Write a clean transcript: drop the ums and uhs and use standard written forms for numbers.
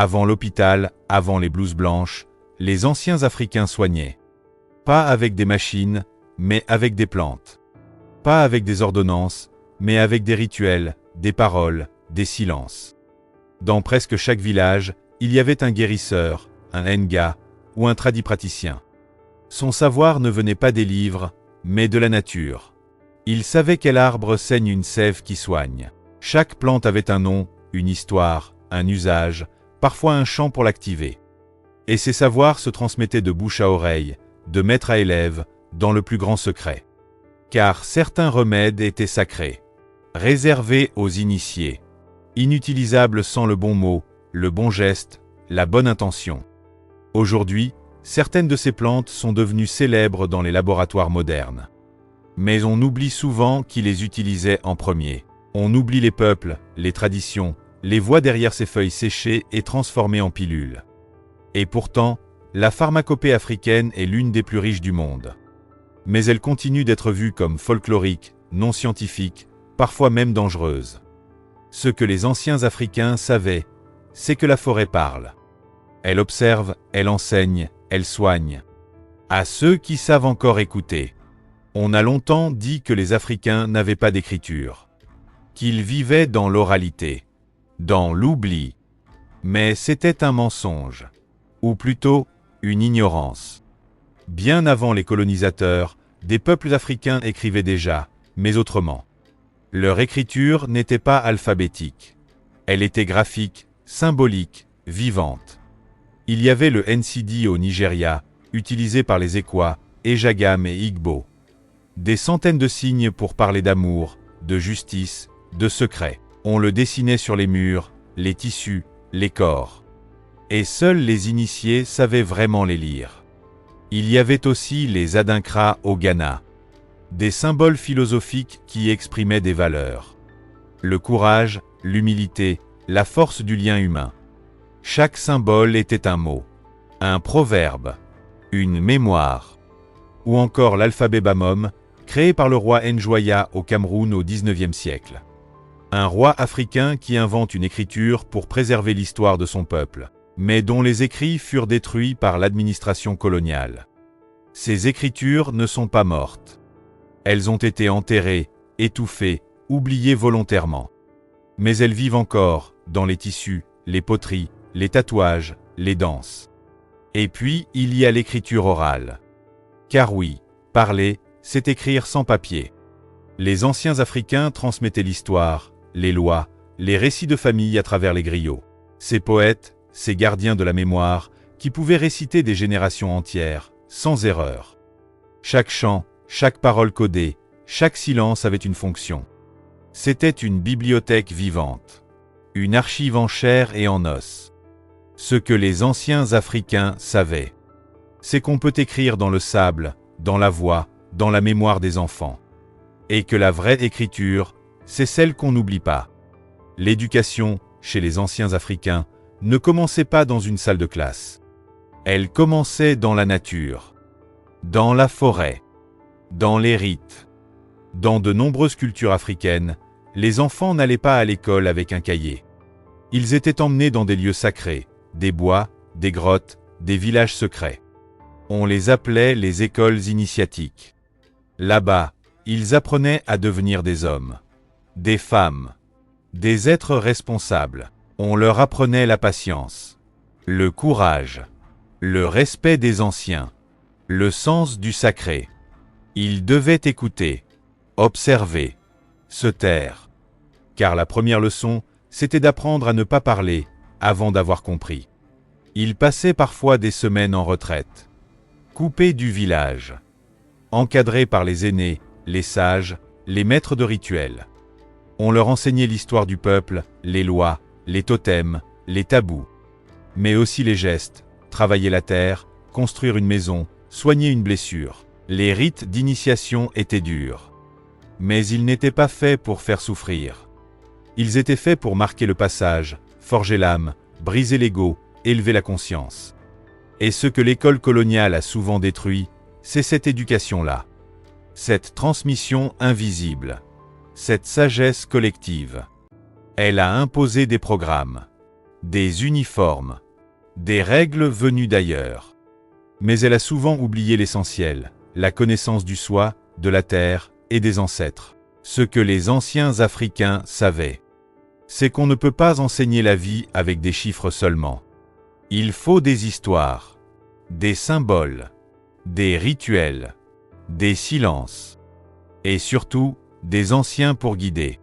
Avant l'hôpital, avant les blouses blanches, les anciens Africains soignaient. Pas avec des machines, mais avec des plantes. Pas avec des ordonnances, mais avec des rituels, des paroles, des silences. Dans presque chaque village, il y avait un guérisseur, un nga ou un tradipraticien. Son savoir ne venait pas des livres, mais de la nature. Il savait quel arbre saigne une sève qui soigne. Chaque plante avait un nom, une histoire, un usage, parfois un chant pour l'activer. Et ces savoirs se transmettaient de bouche à oreille, de maître à élève, dans le plus grand secret. Car certains remèdes étaient sacrés, réservés aux initiés, inutilisables sans le bon mot, le bon geste, la bonne intention. Aujourd'hui, certaines de ces plantes sont devenues célèbres dans les laboratoires modernes. Mais on oublie souvent qui les utilisait en premier. On oublie les peuples, les traditions, les voix derrière ces feuilles séchées et transformées en pilules. Et pourtant, la pharmacopée africaine est l'une des plus riches du monde. Mais elle continue d'être vue comme folklorique, non scientifique, parfois même dangereuse. Ce que les anciens Africains savaient, c'est que la forêt parle. Elle observe, elle enseigne, elle soigne. À ceux qui savent encore écouter. On a longtemps dit que les Africains n'avaient pas d'écriture, qu'ils vivaient dans l'oralité, dans l'oubli. Mais c'était un mensonge, ou plutôt une ignorance. Bien avant les colonisateurs, des peuples africains écrivaient déjà, mais autrement. Leur écriture n'était pas alphabétique. Elle était graphique, symbolique, vivante. Il y avait le NCD au Nigeria, utilisé par les Ekwa, Ejagam et Igbo. Des centaines de signes pour parler d'amour, de justice, de secret. On le dessinait sur les murs, les tissus, les corps. Et seuls les initiés savaient vraiment les lire. Il y avait aussi les adinkras au Ghana. Des symboles philosophiques qui exprimaient des valeurs. Le courage, l'humilité, la force du lien humain. Chaque symbole était un mot, un proverbe, une mémoire. Ou encore l'alphabet Bamom, créé par le roi Njoya au Cameroun au XIXe siècle. Un roi africain qui invente une écriture pour préserver l'histoire de son peuple, mais dont les écrits furent détruits par l'administration coloniale. Ces écritures ne sont pas mortes. Elles ont été enterrées, étouffées, oubliées volontairement. Mais elles vivent encore, dans les tissus, les poteries, les tatouages, les danses. Et puis, il y a l'écriture orale. Car oui, parler, c'est écrire sans papier. Les anciens Africains transmettaient l'histoire, les lois, les récits de famille à travers les griots. Ces poètes, ces gardiens de la mémoire, qui pouvaient réciter des générations entières, sans erreur. Chaque chant, chaque parole codée, chaque silence avait une fonction. C'était une bibliothèque vivante. Une archive en chair et en os. Ce que les anciens Africains savaient, c'est qu'on peut écrire dans le sable, dans la voix, dans la mémoire des enfants. Et que la vraie écriture, c'est celle qu'on n'oublie pas. L'éducation, chez les anciens Africains, ne commençait pas dans une salle de classe. Elle commençait dans la nature, dans la forêt, dans les rites. Dans de nombreuses cultures africaines, les enfants n'allaient pas à l'école avec un cahier. Ils étaient emmenés dans des lieux sacrés, des bois, des grottes, des villages secrets. On les appelait les écoles initiatiques. Là-bas, ils apprenaient à devenir des hommes, des femmes, des êtres responsables. On leur apprenait la patience, le courage, le respect des anciens, le sens du sacré. Ils devaient écouter, observer, se taire. Car la première leçon, c'était d'apprendre à ne pas parler avant d'avoir compris. Ils passaient parfois des semaines en retraite, coupés du village, encadrés par les aînés, les sages, les maîtres de rituels. On leur enseignait l'histoire du peuple, les lois, les totems, les tabous. Mais aussi les gestes, travailler la terre, construire une maison, soigner une blessure. Les rites d'initiation étaient durs. Mais ils n'étaient pas faits pour faire souffrir. Ils étaient faits pour marquer le passage, forger l'âme, briser l'ego, élever la conscience. Et ce que l'école coloniale a souvent détruit, c'est cette éducation-là. Cette transmission invisible. Cette sagesse collective. Elle a imposé des programmes. des uniformes, des règles venues d'ailleurs. Mais elle a souvent oublié l'essentiel, la connaissance du soi, de la terre et des ancêtres. Ce que les anciens Africains savaient, c'est qu'on ne peut pas enseigner la vie avec des chiffres seulement. Il faut des histoires, des symboles, des rituels, des silences, et surtout, des anciens pour guider.